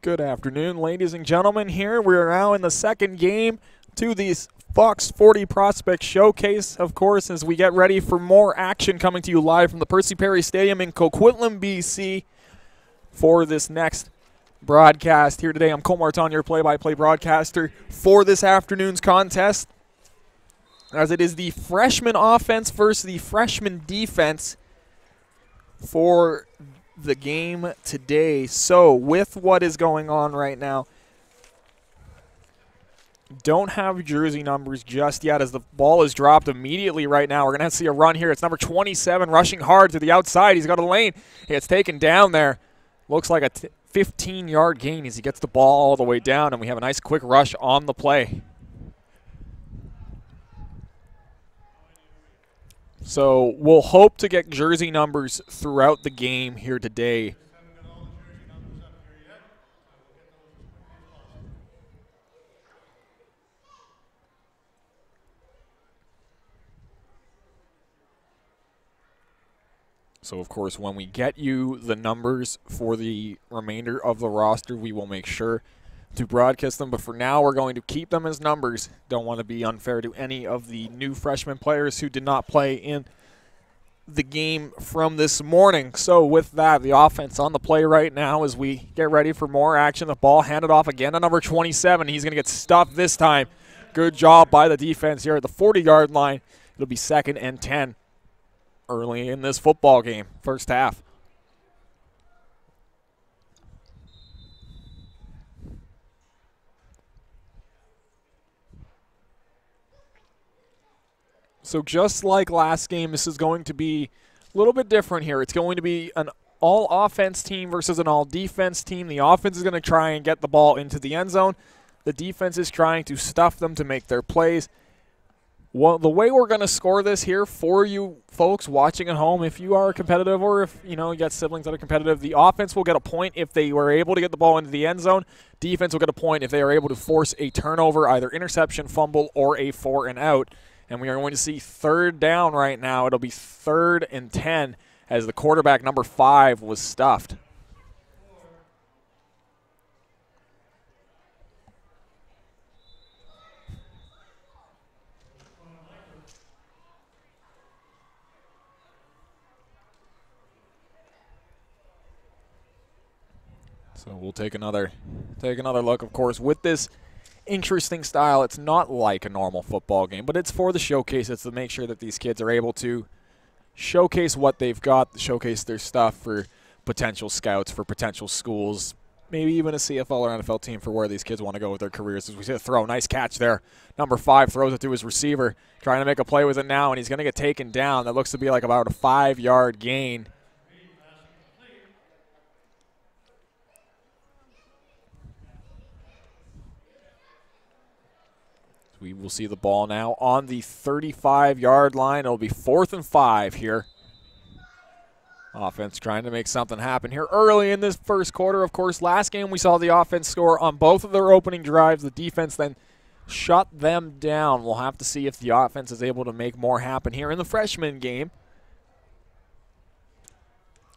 Good afternoon, ladies and gentlemen. Here we are now in the second game to the Fox 40 Prospect Showcase, of course, as we get ready for more action coming to you live from the Percy Stadium in Coquitlam, BC for this next broadcast. Here today, I'm Cole Martin, your play-by-play broadcaster for this afternoon's contest, as it is the freshman offense versus the freshman defense for the game today. So with what is going on right now, don't have jersey numbers just yet as the ball is dropped immediately right now. We're going to see a run here. It's number 27 rushing hard to the outside. He's got a lane. It's taken down there. Looks like a 15-yard gain as he gets the ball all the way down, and we have a nice quick rush on the play. So we'll hope to get jersey numbers throughout the game here today. So, of course, when we get you the numbers for the remainder of the roster, we will make sure to broadcast them. But for now, we're going to keep them as numbers. Don't want to be unfair to any of the new freshman players who did not play in the game from this morning. So with that, the offense on the play right now as we get ready for more action. The ball handed off again to number 27. He's going to get stuffed this time. Good job by the defense here at the 40-yard line. It'll be 2nd and 10 early in this football game, first half. So just like last game, this is going to be a little bit different here. It's going to be an all-offense team versus an all-defense team. The offense is going to try and get the ball into the end zone. The defense is trying to stuff them to make their plays. Well, the way we're going to score this here for you folks watching at home, if you are competitive or if you got siblings that are competitive, the offense will get a point if they were able to get the ball into the end zone. Defense will get a point if they are able to force a turnover, either interception, fumble, or a 4-and-out. And we are going to see 3rd down right now. It'll be 3rd and 10 as the quarterback, number 5, was stuffed. So we'll take another look, of course, with this interesting style. It's not like a normal football game, but it's for the showcase. It's to make sure that these kids are able to showcase what they've got, showcase their stuff for potential scouts, for potential schools, maybe even a CFL or NFL team for where these kids want to go with their careers. As we see a throw, nice catch there. Number 5 throws it to his receiver, trying to make a play with it now, and he's going to get taken down. That looks to be like about a 5-yard gain. We will see the ball now on the 35-yard line. It'll be 4th and 5 here. Offense trying to make something happen here early in this first quarter. Of course, last game we saw the offense score on both of their opening drives. The defense then shut them down. We'll have to see if the offense is able to make more happen here in the freshman game,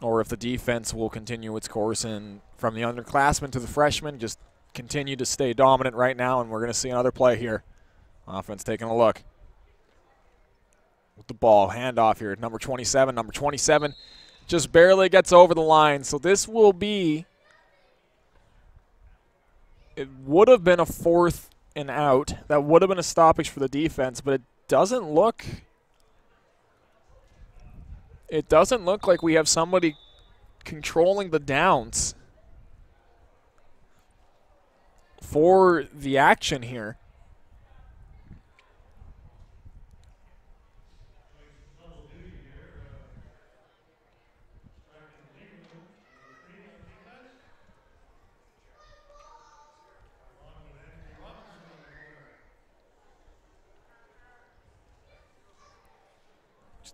or if the defense will continue its course and from the underclassmen to the freshmen just continue to stay dominant right now, and we're going to see another play here. Offense taking a look with the ball. Handoff here. Number 27. Number 27 just barely gets over the line. So this will be, it would have been a 4th and out. That would have been a stoppage for the defense, but it doesn't look like we have somebody controlling the downs for the action here.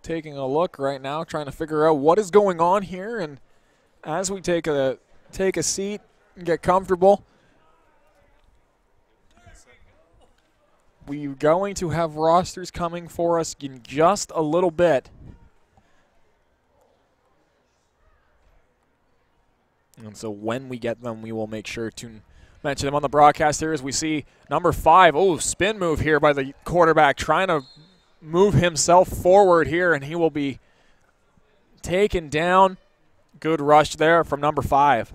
Taking a look right now, trying to figure out what is going on here, and as we take a seat and get comfortable, we're going to have rosters coming for us in just a little bit. And so when we get them, we will make sure to mention them on the broadcast here as we see number 5. Oh, spin move here by the quarterback, trying to move himself forward here, and he will be taken down. Good rush there from number 5.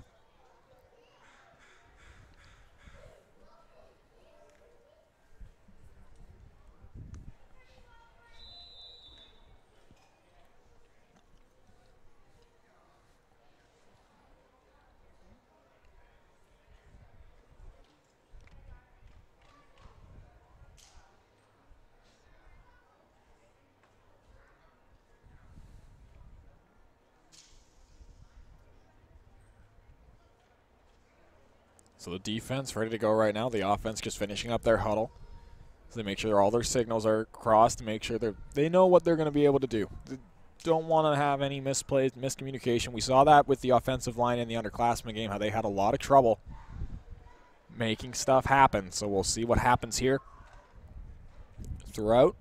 So the defense ready to go right now. The offense just finishing up their huddle. So they make sure all their signals are crossed to make sure they know what they're going to be able to do. They don't want to have any misplays, miscommunication. We saw that with the offensive line in the underclassmen game, how they had a lot of trouble making stuff happen. So we'll see what happens here throughout.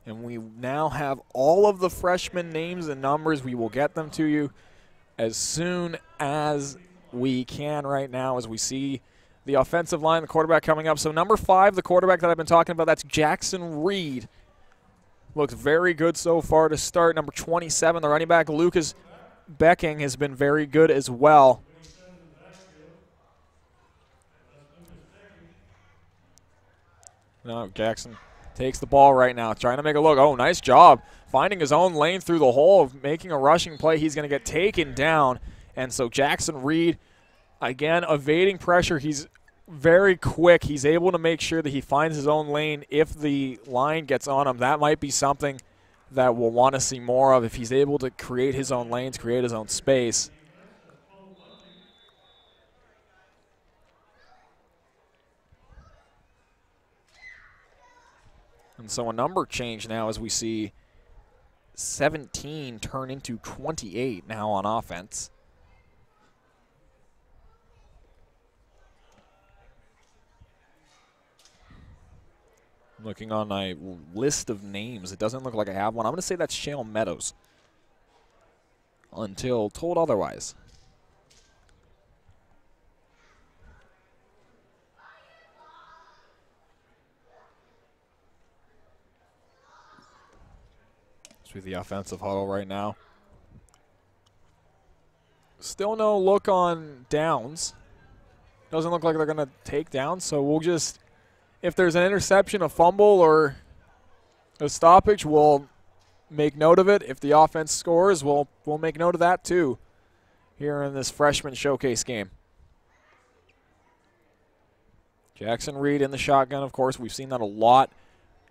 And we now have all of the freshman names and numbers. We will get them to you as soon as we can right now as we see the offensive line, the quarterback coming up. So number 5, the quarterback that I've been talking about, that's Jackson Reed. Looks very good so far to start. Number 27, the running back, Lucas Becking, has been very good as well. No, Jackson takes the ball right now, trying to make a look. Oh, nice job finding his own lane through the hole, of making a rushing play. He's going to get taken down. And so Jackson Reed, again, evading pressure. He's very quick. He's able to make sure that he finds his own lane if the line gets on him. That might be something that we'll want to see more of, if he's able to create his own lanes, create his own space. And so a number change now as we see 17 turn into 28 now on offense. Looking on my list of names, it doesn't look like I have one. I'm going to say that's Shale Meadows until told otherwise. With the offensive huddle right now. Still no look on downs. Doesn't look like they're going to take down, so we'll just, if there's an interception, a fumble, or a stoppage, we'll make note of it. If the offense scores, we'll make note of that too here in this freshman showcase game. Jackson Reed in the shotgun, of course. We've seen that a lot.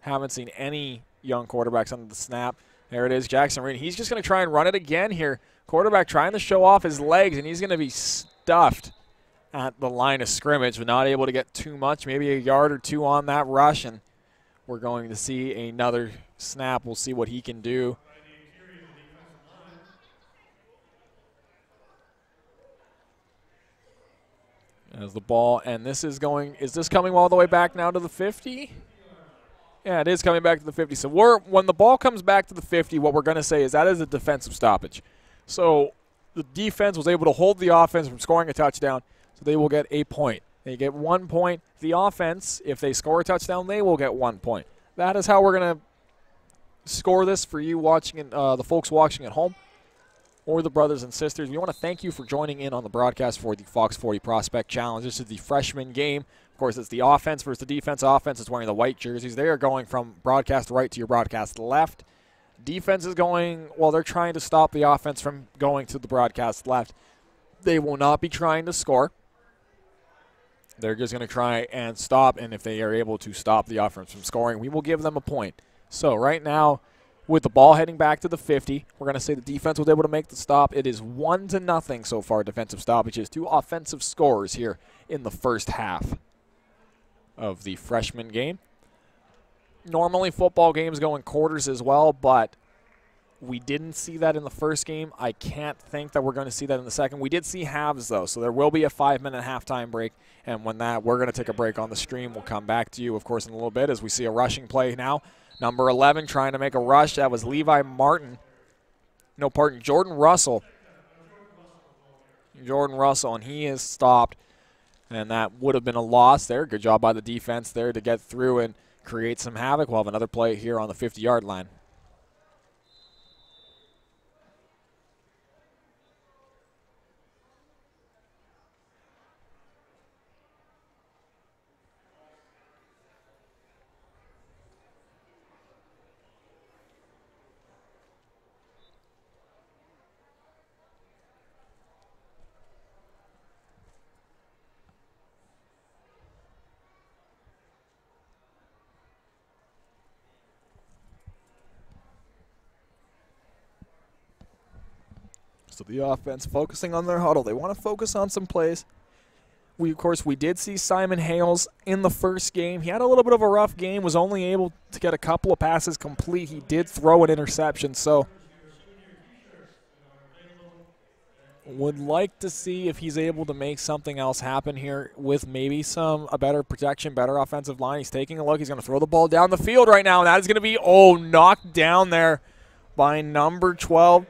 Haven't seen any young quarterbacks under the snap. There it is, Jackson Reed. He's just going to try and run it again here. Quarterback trying to show off his legs, and he's going to be stuffed at the line of scrimmage, but not able to get too much, maybe a yard or two on that rush, and we're going to see another snap. We'll see what he can do. As the ball, and this is going, is this coming all the way back now to the 50? Yeah, it is coming back to the 50. So when the ball comes back to the 50, what we're going to say is that is a defensive stoppage. So the defense was able to hold the offense from scoring a touchdown, so they will get a point. They get 1 point. The offense, if they score a touchdown, they will get 1 point. That is how we're going to score this for you watching, the folks watching at home, or the brothers and sisters. We want to thank you for joining in on the broadcast for the Fox 40 Prospect Challenge. This is the freshman game. Of course, it's the offense versus the defense. Offense is wearing the white jerseys. They are going from broadcast right to your broadcast left. Defense is going, well, they're trying to stop the offense from going to the broadcast left. They will not be trying to score. They're just going to try and stop, and if they are able to stop the offense from scoring, we will give them a point. So right now, with the ball heading back to the 50, we're going to say the defense was able to make the stop. It is 1-0 so far, defensive stoppages. 2 offensive scores here in the first half of the freshman game. Normally football games go in quarters as well, but We didn't see that in the first game. I can't think that we're going to see that in the second. We did see halves, though, so there will be a 5-minute halftime break. And when we're going to take a break on the stream. We'll come back to you, of course, in a little bit as we see a rushing play now. Number 11 trying to make a rush. That was Levi Martin. No, pardon, Jordan Russell. Jordan Russell, and he is stopped. And that would have been a loss there. Good job by the defense there to get through and create some havoc. We'll have another play here on the 50-yard line. So the offense focusing on their huddle. They want to focus on some plays. Of course, we did see Simon Hales in the first game. He had a little bit of a rough game, was only able to get a couple of passes complete. He did throw an interception, so would like to see if he's able to make something else happen here with maybe a better protection, better offensive line. He's taking a look. He's going to throw the ball down the field right now, and that is going to be, knocked down there by number 12,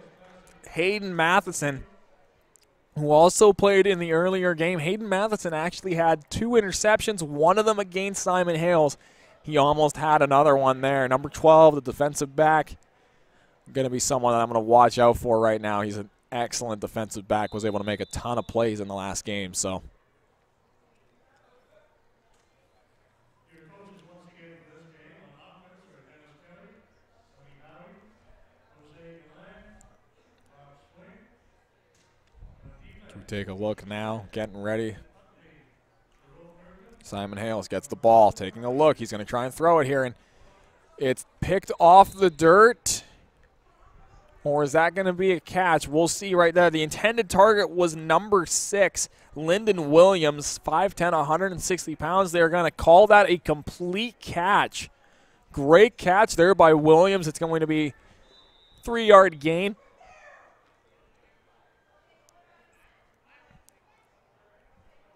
Hayden Matheson, who also played in the earlier game. Hayden Matheson actually had 2 interceptions, one of them against Simon Hales. He almost had another one there. Number 12, the defensive back, going to be someone that I'm going to watch out for right now. He's an excellent defensive back, was able to make a ton of plays in the last game. So take a look now, getting ready. Simon Hales gets the ball, taking a look. He's going to try and throw it here, and it's picked off the dirt. Or is that going to be a catch? We'll see right there. The intended target was number 6, Lyndon Williams, 5'10", 160 pounds. They're going to call that a complete catch. Great catch there by Williams. It's going to be 3-yard gain.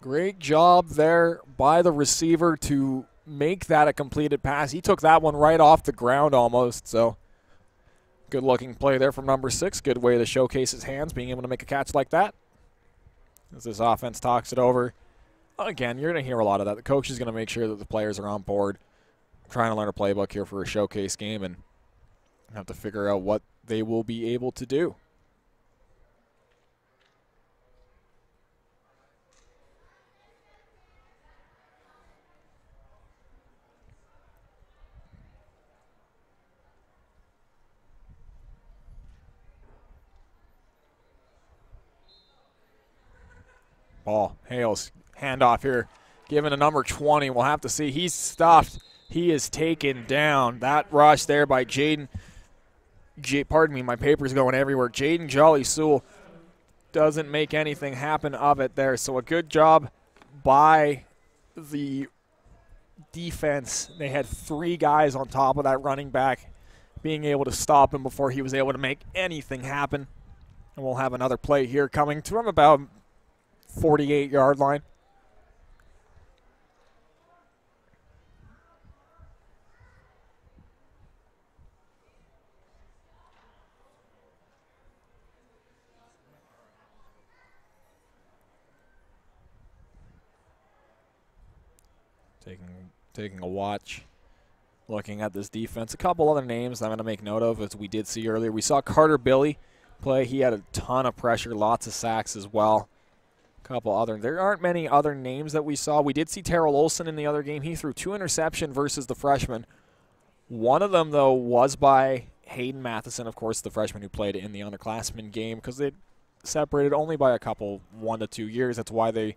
Great job there by the receiver to make that a completed pass. He took that one right off the ground almost, so good-looking play there from number 6. Good way to showcase his hands, being able to make a catch like that. As this offense talks it over. Again, you're going to hear a lot of that. The coach is going to make sure that the players are on board, trying to learn a playbook here for a showcase game, and have to figure out what they will be able to do. Ball, Hales, handoff here, given to number 20. We'll have to see. He's stuffed. He is taken down. That rush there by pardon me, my paper's going everywhere. Jaden Jolly-Sewell doesn't make anything happen of it there. So a good job by the defense. They had 3 guys on top of that running back, being able to stop him before he was able to make anything happen. And we'll have another play here coming from about 48-yard line. Taking a watch, looking at this defense. A couple other names I'm going to make note of, as we did see earlier. We saw Carter Billy play. He had a ton of pressure, lots of sacks as well. There aren't many other names that we saw. We did see Terrell Olson in the other game. He threw 2 interceptions versus the freshman. One of them, though, was by Hayden Matheson, of course, the freshman who played in the underclassmen game, because they separated only by a couple, 1 to 2 years. That's why they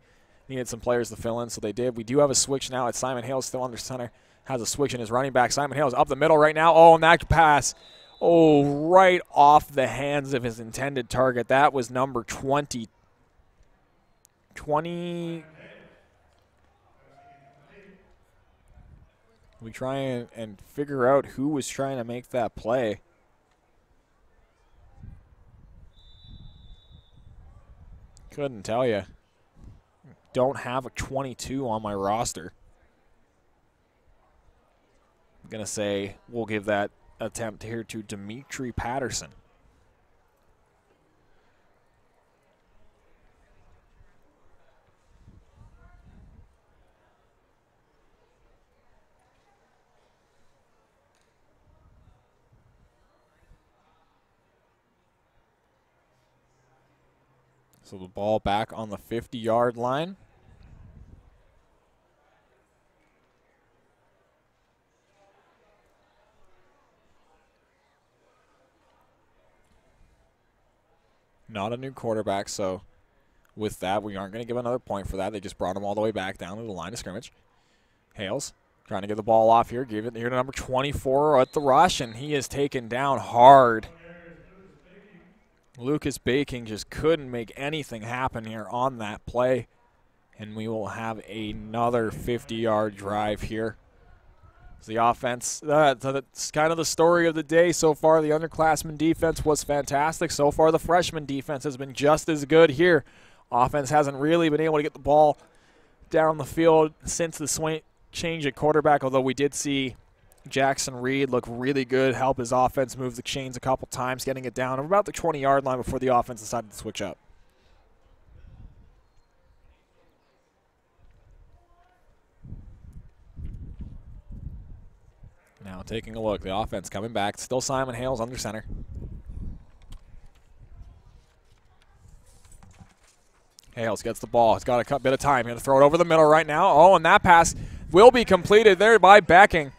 needed some players to fill in, so they did. We do have a switch now. It's Simon Hales still under center. Has a switch in his running back. Simon Hales up the middle right now. Oh, and that pass, right off the hands of his intended target. That was number 20. We try and figure out who was trying to make that play. Couldn't tell you. Don't have a 22 on my roster. I'm going to say we'll give that attempt here to Dimitri Patterson. So the ball back on the 50-yard line. Not a new quarterback, so with that, we aren't going to give another point for that. They just brought him all the way back down to the line of scrimmage. Hales trying to get the ball off here. Give it here to number 24 at the rush, and he is taken down hard. Lucas Baking just couldn't make anything happen here on that play, and we will have another 50-yard drive here. The offense, that's kind of the story of the day so far. The underclassmen defense was fantastic. So far, the freshman defense has been just as good here. Offense hasn't really been able to get the ball down the field since the change at quarterback, although we did see Jackson Reed look really good, help his offense move the chains a couple times, getting it down about the 20-yard line before the offense decided to switch up. Now taking a look, the offense coming back. Still Simon Hales under center. Hales gets the ball. He's got a bit of time. He's going to throw it over the middle right now. Oh, and that pass will be completed there by Becking.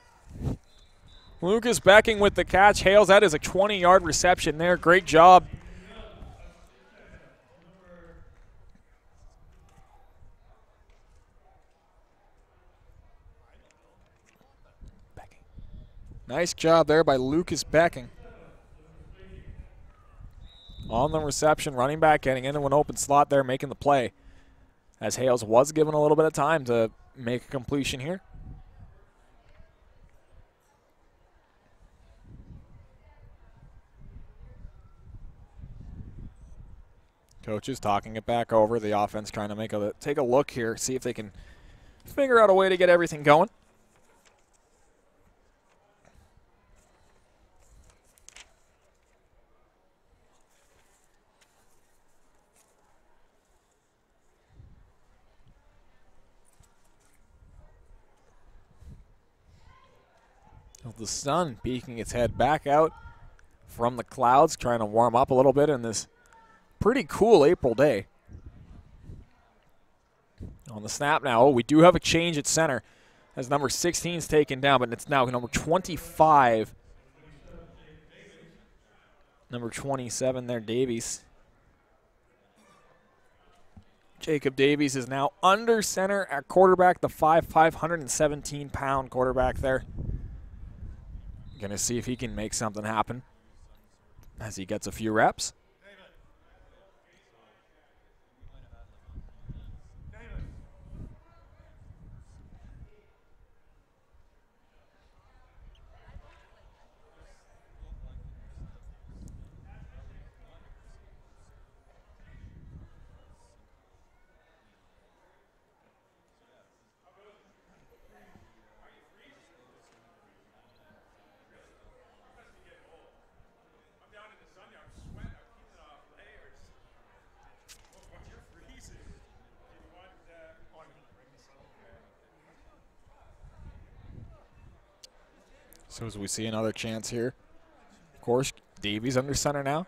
Lucas Becking with the catch. Hales, that is a 20-yard reception there. Great job. Nice job there by Lucas Becking. On the reception, running back getting into an open slot there, making the play. As Hales was given a little bit of time to make a completion here. Coaches talking it back over. The offense trying to take a look here, see if they can figure out a way to get everything going. The sun peeking its head back out from the clouds, trying to warm up a little bit in this pretty cool April day. On the snap now, we do have a change at center as number 16 is taken down, but it's now number 25. Number 27 there, Davies. Jacob Davies is now under center at quarterback, the 5'5", 117-pound quarterback there. Going to see if he can make something happen as he gets a few reps. So as we see another chance here. Of course, Davies under center now.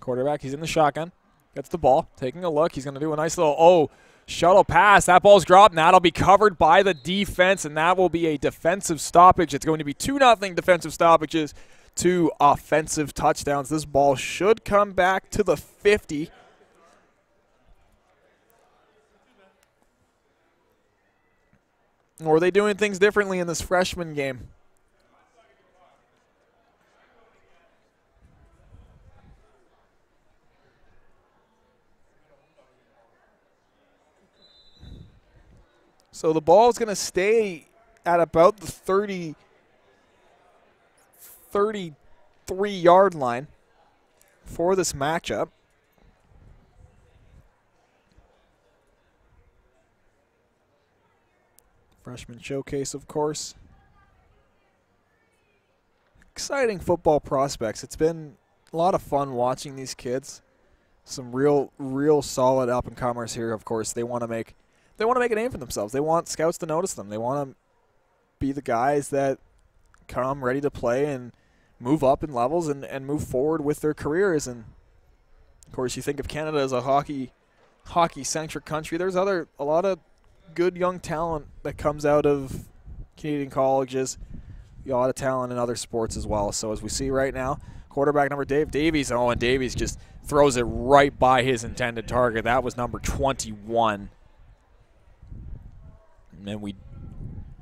Quarterback, he's in the shotgun. Gets the ball, taking a look. He's going to do a nice little, shuttle pass. That ball's dropped. Now that'll be covered by the defense, and that will be a defensive stoppage. It's going to be 2-0 defensive stoppages, 2 offensive touchdowns. This ball should come back to the 50. Or are they doing things differently in this freshman game? So the ball is going to stay at about the 33-yard line for this matchup. Freshman showcase, of course. Exciting football prospects. It's been a lot of fun watching these kids. Some real solid up-and-comers here, of course. They want to make a name for themselves. They want scouts to notice them. They want to be the guys that come ready to play and move up in levels and move forward with their careers. And, of course, you think of Canada as a hockey-centric country. There's a lot of good young talent that comes out of Canadian colleges. A lot of talent in other sports as well. So as we see right now, quarterback number Davies. Oh, and Davies just throws it right by his intended target. That was number 21. And then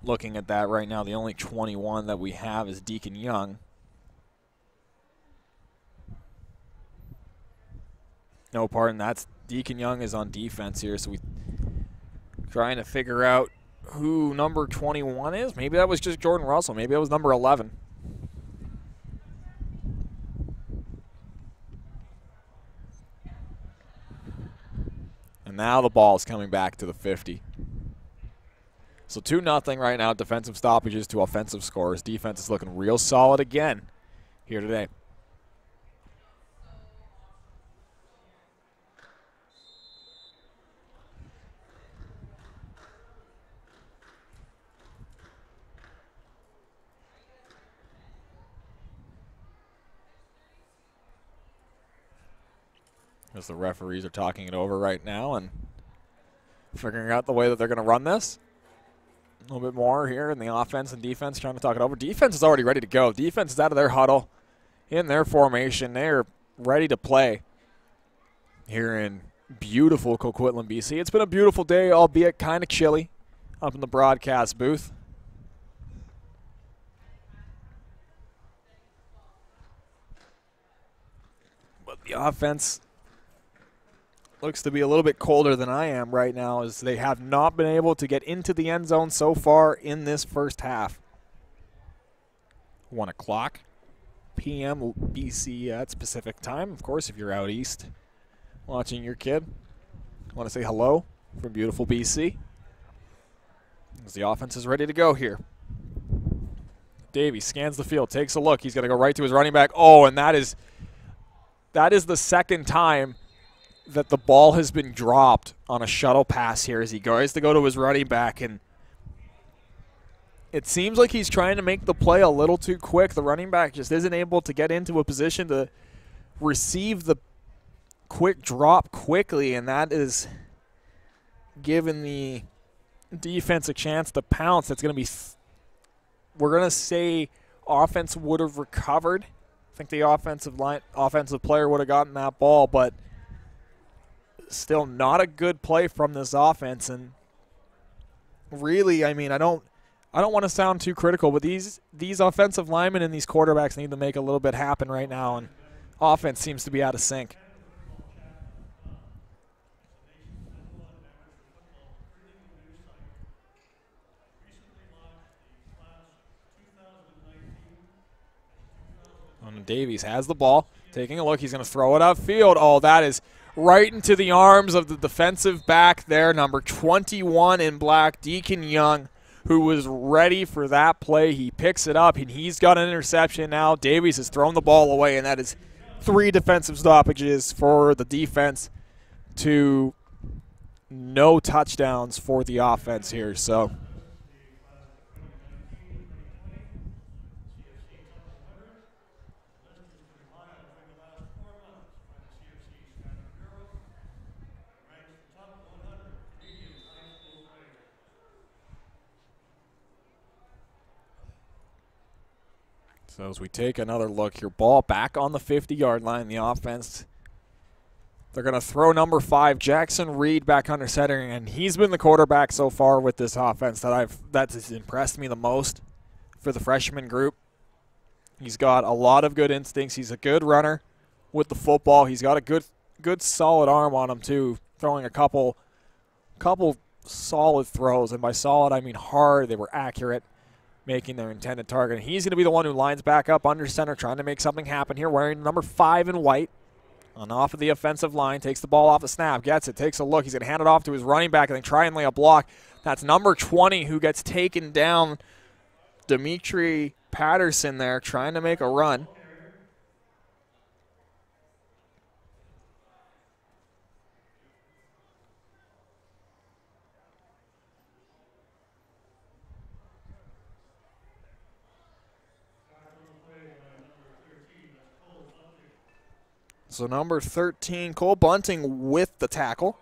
looking at that right now, the only 21 that we have is Deacon Young. No, pardon, that's Deacon Young is on defense here, so we trying to figure out who number 21 is. Maybe that was just Jordan Russell. Maybe that was number 11. And now the ball is coming back to the 50. So 2-0 right now. Defensive stoppages to offensive scores. Defense is looking real solid again here today. As the referees are talking it over right now and figuring out the way that they're going to run this. A little bit more here in the offense and defense trying to talk it over. Defense is already ready to go. Defense is out of their huddle in their formation. They're ready to play here in beautiful Coquitlam, BC. It's been a beautiful day, albeit kind of chilly up in the broadcast booth. But the offense looks to be a little bit colder than I am right now, as they have not been able to get into the end zone so far in this first half. 1 o'clock p.m. BC at Pacific time. Of course, if you're out east watching your kid, I want to say hello from beautiful BC. As the offense is ready to go here. Davies scans the field, takes a look. He's going to go right to his running back. Oh, and that is the second time that the ball has been dropped on a shuttle pass here as he goes to go to his running back, and it seems like he's trying to make the play a little too quick. The running back just isn't able to get into a position to receive the quick drop quickly, and that is giving the defense a chance to pounce. That's going to be, we're going to say offense would have recovered. I think the offensive player would have gotten that ball, but still not a good play from this offense. And really, I mean, I don't want to sound too critical, but these offensive linemen and these quarterbacks need to make a little bit happen right now, and offense seems to be out of sync. And Davies has the ball, taking a look. He's going to throw it upfield. Oh, that is right into the arms of the defensive back there, number 21 in black, Deacon Young, who was ready for that play. He picks it up, and he's got an interception now. Davies has thrown the ball away, and that is 3 defensive stoppages for the defense to no touchdowns for the offense here. So as we take another look, your ball back on the 50-yard line, the offense. They're going to throw number 5, Jackson Reed, back under center, and he's been the quarterback so far with this offense that's impressed me the most for the freshman group. He's got a lot of good instincts. He's a good runner with the football. He's got a good solid arm on him too, throwing a couple solid throws, and by solid I mean hard. They were accurate, making their intended target. And he's going to be the one who lines back up under center, trying to make something happen here, wearing number 5 in white. On off of the offensive line, takes the ball off the snap, gets it, takes a look. He's going to hand it off to his running back and then try and lay a block. That's number 20 who gets taken down. Dimitri Patterson there trying to make a run. So number 13, Cole Bunting with the tackle.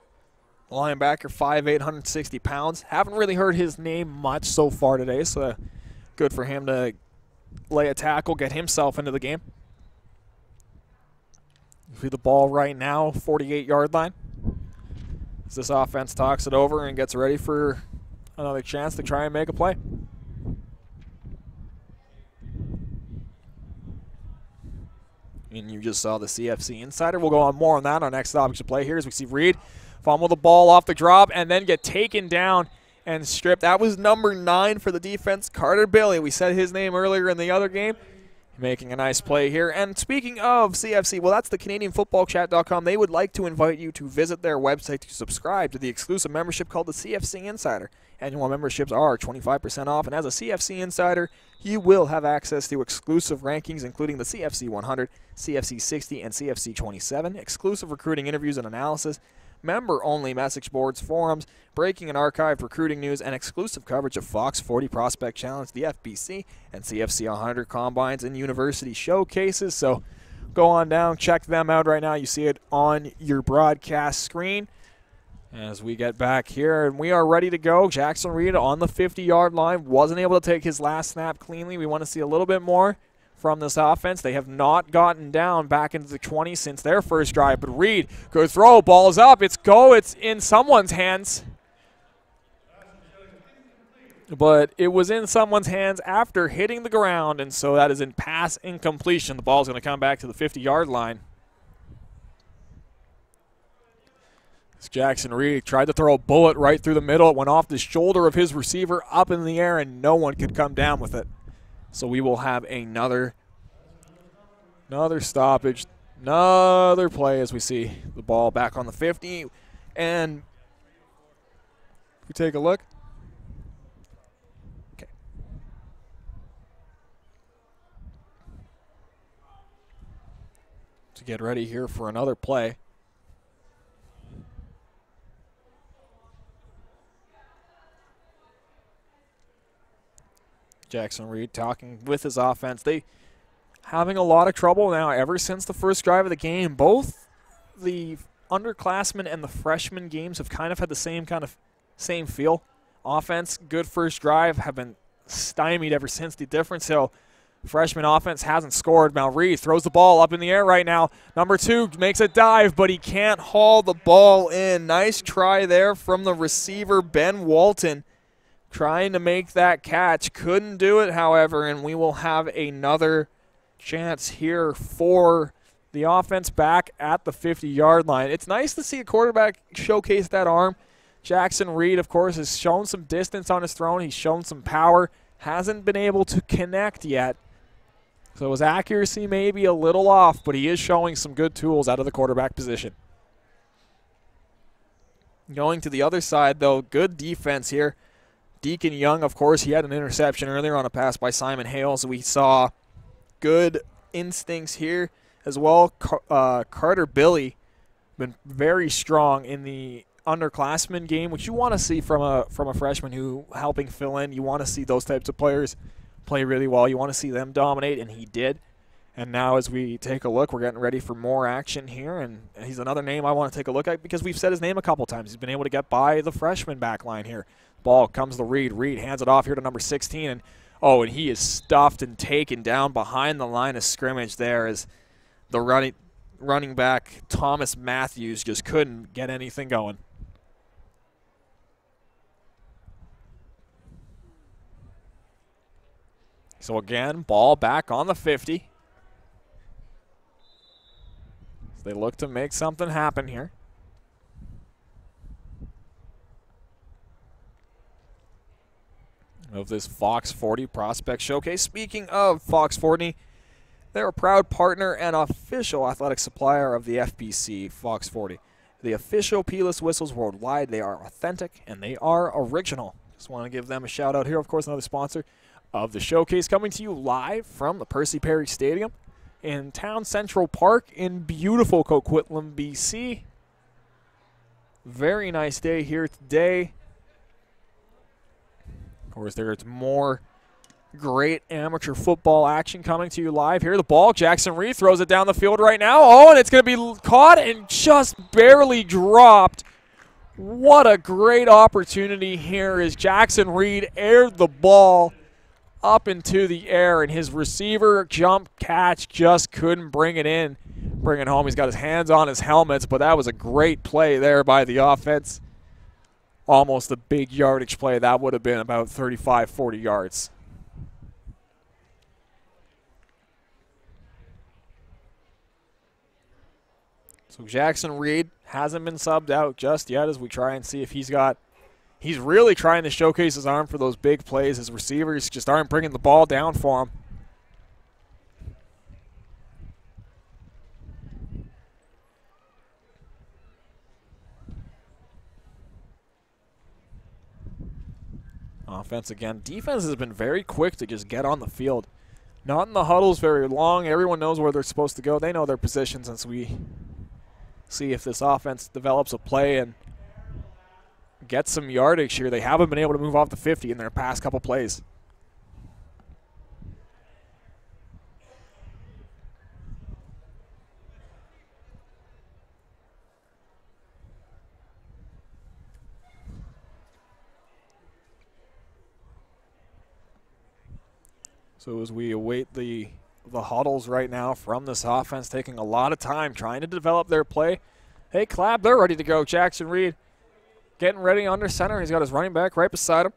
Linebacker, 5'8", 160 pounds. Haven't really heard his name much so far today, so good for him to lay a tackle, get himself into the game. See the ball right now, 48-yard line. As this offense talks it over and gets ready for another chance to try and make a play. And you just saw the CFC Insider. We'll go on more on that. Our next topic to play here as we see Reed fumble the ball off the drop and then get taken down and stripped. That was number 9 for the defense, Carter Billy. We said his name earlier in the other game. Making a nice play here. And speaking of CFC, well, that's the CanadianFootballChat.com. They would like to invite you to visit their website to subscribe to the exclusive membership called the CFC Insider. Annual memberships are 25% off, and as a CFC Insider, you will have access to exclusive rankings, including the CFC 100, CFC 60, and CFC 27, exclusive recruiting interviews and analysis, member-only message boards, forums, breaking and archived recruiting news, and exclusive coverage of Fox 40 Prospect Challenge, the FPC, and CFC 100 combines and university showcases. So go on down, check them out right now. You see it on your broadcast screen. As we get back here, and we are ready to go. Jackson Reed on the 50-yard line. Wasn't able to take his last snap cleanly. We want to see a little bit more from this offense. They have not gotten down back into the 20 since their first drive. But Reed, good throw, ball's up. It's in someone's hands. But it was in someone's hands after hitting the ground, and so that is in pass incompletion. The ball's going to come back to the 50-yard line. Jackson Reed tried to throw a bullet right through the middle. It went off the shoulder of his receiver up in the air, and no one could come down with it. So we will have another stoppage, another play as we see the ball back on the 50. And if we take a look. Okay. To get ready here for another play. Jackson Reed talking with his offense. They having a lot of trouble now ever since the first drive of the game. Both the underclassmen and the freshman games have kind of had the same feel. Offense, good first drive, have been stymied ever since. The difference, so freshman offense hasn't scored. Now Reed throws the ball up in the air right now. Number 2 makes a dive, but he can't haul the ball in. Nice try there from the receiver, Ben Walton. Trying to make that catch. Couldn't do it, however, and we will have another chance here for the offense back at the 50-yard line. It's nice to see a quarterback showcase that arm. Jackson Reed, of course, has shown some distance on his throw. He's shown some power. Hasn't been able to connect yet. So his accuracy may be a little off, but he is showing some good tools out of the quarterback position. Going to the other side, though, good defense here. Deacon Young, of course, he had an interception earlier on a pass by Simon Hales. We saw good instincts here as well. Carter Billy been very strong in the underclassmen game, which you want to see from a freshman who helping fill in. You want to see those types of players play really well. You want to see them dominate, and he did. And now as we take a look, we're getting ready for more action here, and he's another name I want to take a look at because we've said his name a couple times. He's been able to get by the freshman back line here. Ball comes to Reed. Reed hands it off here to number 16, and he is stuffed and taken down behind the line of scrimmage there as the running back Thomas Matthews just couldn't get anything going. So again, ball back on the 50. They look to make something happen here. Of this Fox 40 Prospect Showcase. Speaking of Fox 40, they're a proud partner and official athletic supplier of the FPC Fox 40. the official P-list whistles worldwide. They are authentic and they are original. Just want to give them a shout out here. Of course, another sponsor of the showcase, coming to you live from the Percy Stadium in Town Central Park in beautiful Coquitlam, BC. Very nice day here today. Of course, there's more great amateur football action coming to you live here. The ball, Jackson Reed throws it down the field right now. Oh, and it's going to be caught and just barely dropped. What a great opportunity here as Jackson Reed aired the ball up into the air, and his receiver jump catch just couldn't bring it home. He's got his hands on his helmets, but that was a great play there by the offense. Almost a big yardage play. That would have been about 35, 40 yards. So Jackson Reed hasn't been subbed out just yet as we try and see if he's really trying to showcase his arm for those big plays. His receivers just aren't bringing the ball down for him. Offense again. Defense has been very quick to just get on the field. Not in the huddles very long. Everyone knows where they're supposed to go. They know their positions, and so we see if this offense develops a play and gets some yardage here. They haven't been able to move off the 50 in their past couple plays. So as we await the huddles right now from this offense, taking a lot of time trying to develop their play. Hey, Clab, they're ready to go. Jackson Reed getting ready under center. He's got his running back right beside him.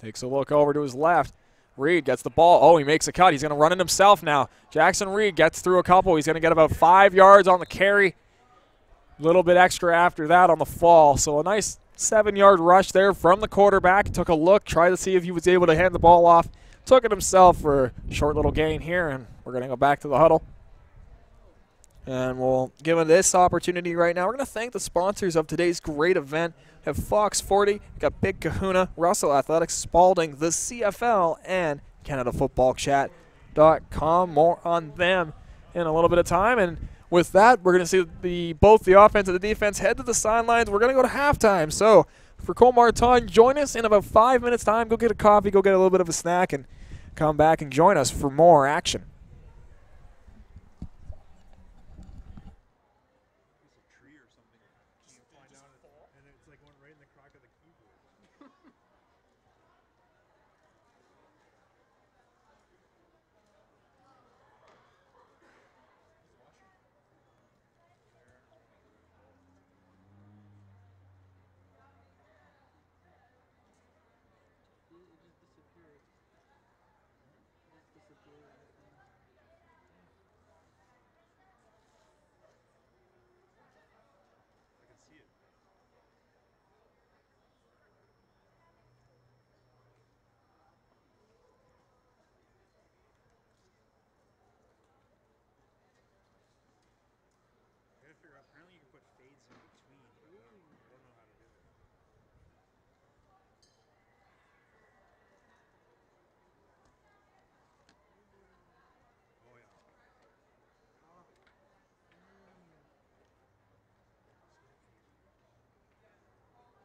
Takes a look over to his left. Reed gets the ball. Oh, he makes a cut. He's going to run it himself now. Jackson Reed gets through a couple. He's going to get about 5 yards on the carry. A little bit extra after that on the fall. So a nice 7-yard rush there from the quarterback. Took a look, tried to see if he was able to hand the ball off. Took it himself for a short little gain here, and we're going to go back to the huddle. And we'll give him this opportunity right now. We're going to thank the sponsors of today's great event. We have Fox 40, got Big Kahuna, Russell Athletics, Spalding, the CFL, and CanadaFootballChat.com. More on them in a little bit of time. And with that, we're going to see both the offense and the defense head to the sidelines. We're going to go to halftime. So for Cole Martin, join us in about 5 minutes' time. Go get a coffee, go get a little bit of a snack, and come back and join us for more action.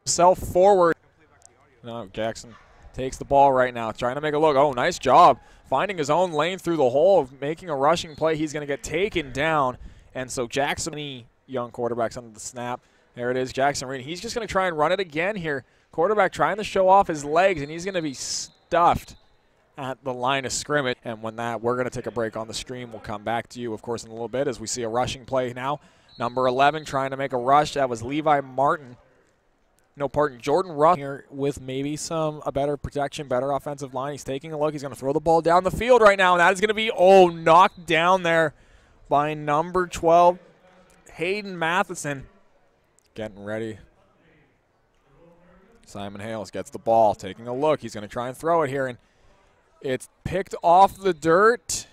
Self forward. No, Jackson takes the ball right now, trying to make a look. Oh, nice job finding his own lane through the hole, of making a rushing play. He's going to get taken down, and so Jackson, the young quarterbacks under the snap. There it is, Jackson Reed. He's just going to try and run it again here. Quarterback trying to show off his legs, and he's going to be stuffed at the line of scrimmage. And when we're going to take a break on the stream. We'll come back to you, of course, in a little bit as we see a rushing play now. Number 11 trying to make a rush. That was Levi Martin. No part in Jordan Ruff here with maybe a better protection, better offensive line. He's taking a look. He's going to throw the ball down the field right now, and that is going to be, knocked down there by number 12, Hayden Matheson. Getting ready. Simon Hales gets the ball, taking a look. He's going to try and throw it here, and it's picked off the dirt.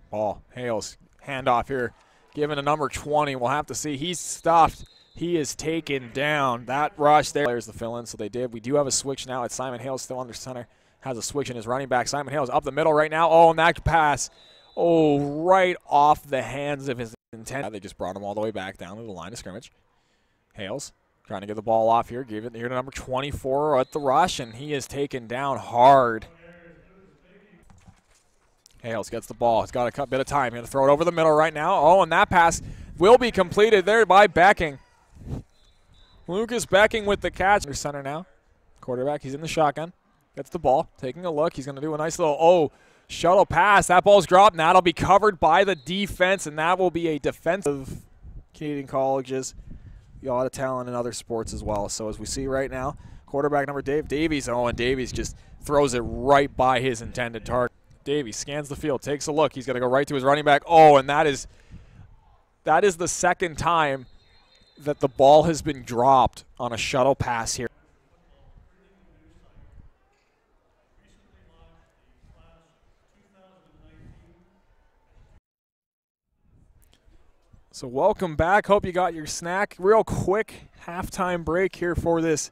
Ball, Hales, handoff here, given to number 20. We'll have to see. He's stuffed. He is taken down. That rush there. Players to fill in, so they did. We do have a switch now. It's Simon Hales still under center. Has a switch in his running back. Simon Hales up the middle right now. Oh, and that pass, right off the hands of his intent. They just brought him all the way back down to the line of scrimmage. Hales trying to get the ball off here. Give it here to number 24 at the rush, and he is taken down hard. Hales gets the ball. He's got a bit of time. He's going to throw it over the middle right now. Oh, and that pass will be completed there by Becking. Lucas Becking with the catch. Under center now. Quarterback, he's in the shotgun. Gets the ball. Taking a look. He's going to do a nice little, shuttle pass. That ball's dropped, and that'll be covered by the defense, and that will be a defensive Canadian colleges. A lot of talent in other sports as well. So as we see right now, quarterback number Davies. Oh, and Davies just throws it right by his intended target. Davies scans the field, takes a look. He's going to go right to his running back. Oh, and that is the second time that the ball has been dropped on a shuttle pass here. So welcome back. Hope you got your snack. Real quick halftime break here for this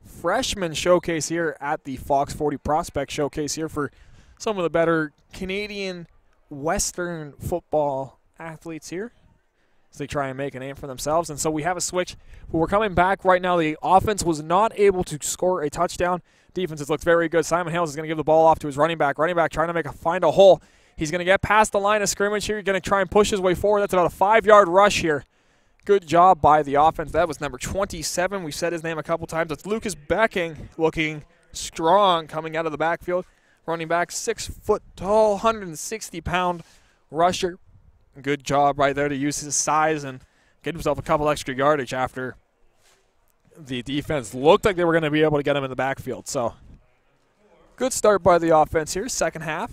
freshman showcase here at the Fox 40 Prospect Showcase here for some of the better Canadian Western football athletes here as they try and make a name for themselves. And so we have a switch. We're coming back right now. The offense was not able to score a touchdown. Defense has looked very good. Simon Hales is going to give the ball off to his running back. Running back trying to find a hole. He's going to get past the line of scrimmage here. He's going to try and push his way forward. That's about a 5-yard rush here. Good job by the offense. That was number 27. We said his name a couple times. It's Lucas Becking looking strong coming out of the backfield. Running back, 6 foot tall, 160-pound rusher. Good job right there to use his size and get himself a couple extra yardage after the defense looked like they were going to be able to get him in the backfield. So good start by the offense here, second half.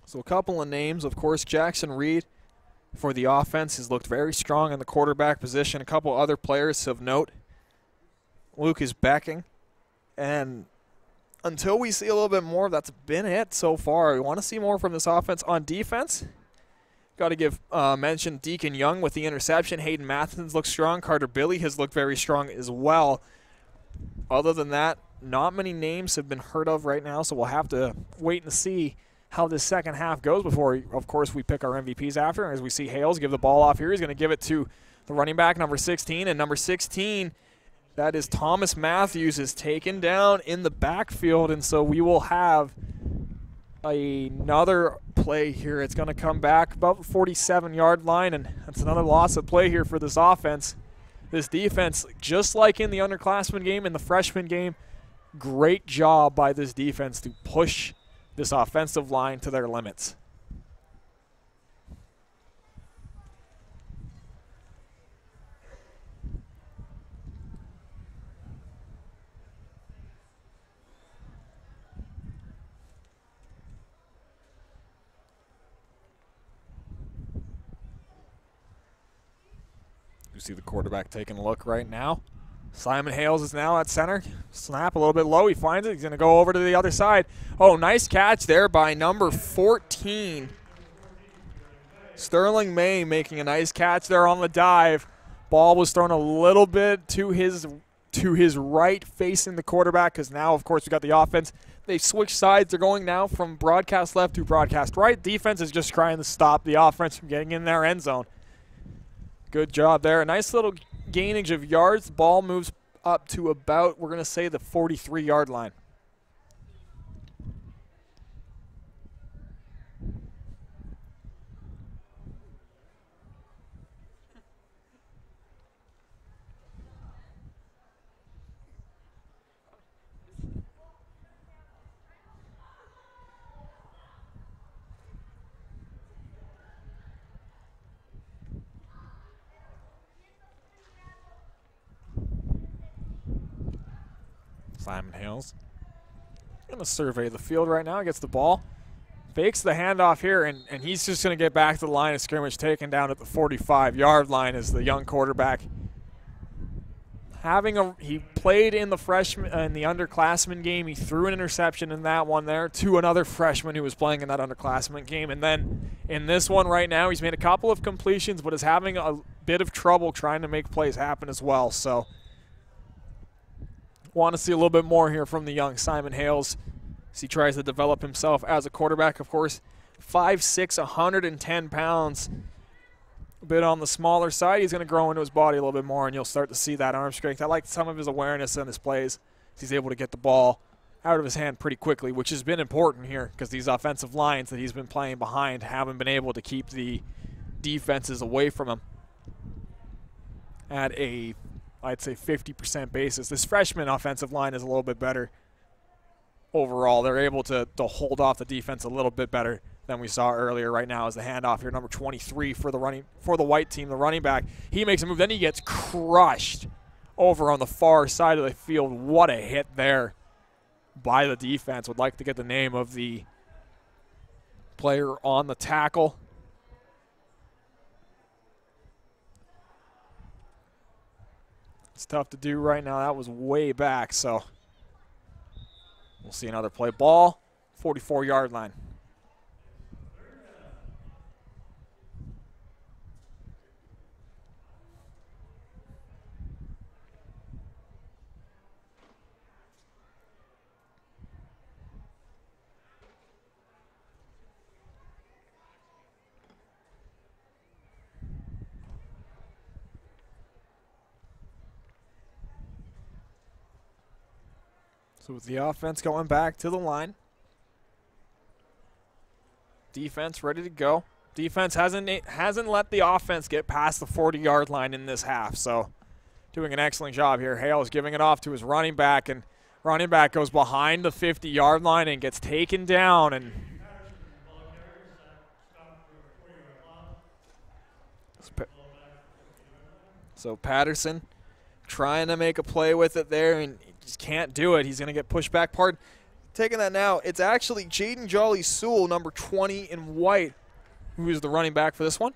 So a couple of names, of course, Jackson Reed for the offense has looked very strong in the quarterback position. A couple other players of note, Lucas Becking. And until we see a little bit more, that's been it so far. We want to see more from this offense. On defense, got to give mention Deacon Young with the interception. Hayden Matheson's looked strong. Carter Billy has looked very strong as well. Other than that, not many names have been heard of right now, so we'll have to wait and see how this second half goes before, of course, we pick our MVPs after. As we see Hales give the ball off here, he's going to give it to the running back, number 16. And number 16, that is Thomas Matthews, is taken down in the backfield. And so we will have another play here. It's going to come back about the 47-yard line, and that's another loss of play here for this offense. This defense, just like in the underclassmen game and the freshman game, great job by this defense to push this offensive line to their limits. You see the quarterback taking a look right now. Simon Hales is now at center. Snap a little bit low. He finds it. He's going to go over to the other side. Oh, nice catch there by number 14. Sterling May making a nice catch there on the dive. Ball was thrown a little bit to his right, facing the quarterback, because now, of course, we got the offense. They switched sides. They're going now from broadcast left to broadcast right. Defense is just trying to stop the offense from getting in their end zone. Good job there. A nice little gainage of yards. The ball moves up to about, we're going to say, the 43-yard line. Simon Hales going to survey the field right now. Gets the ball. Fakes the handoff here, and he's just going to get back to the line of scrimmage, taken down at the 45-yard line as the young quarterback he played in the freshman in the underclassmen game. He threw an interception in that one there to another freshman who was playing in that underclassmen game. And then in this one right now, he's made a couple of completions, but is having a bit of trouble trying to make plays happen as well. So want to see a little bit more here from the young Simon Hales as he tries to develop himself as a quarterback. Of course, 5'6", 110 pounds. A bit on the smaller side. He's going to grow into his body a little bit more, and you'll start to see that arm strength. I like some of his awareness in his plays. He's able to get the ball out of his hand pretty quickly, which has been important here because these offensive lines that he's been playing behind haven't been able to keep the defenses away from him at a, I'd say, 50% basis. This freshman offensive line is a little bit better overall. They're able to hold off the defense a little bit better than we saw earlier. Right now is the handoff here, number 23 for the white team, the running back. He makes a move, then he gets crushed over on the far side of the field. What a hit there by the defense. Would like to get the name of the player on the tackle. It's tough to do right now. That was way back, so we'll see another play. Ball, 44-yard line. So with the offense going back to the line, defense ready to go. Defense hasn't let the offense get past the 40-yard line in this half, so doing an excellent job here. Hale is giving it off to his running back, and running back goes behind the 50-yard line and gets taken down. And so Patterson trying to make a play with it there, and just can't do it. He's going to get pushed back. Taking that now, it's actually Jaden Jolly-Sewell, number 20 in white, who is the running back for this one.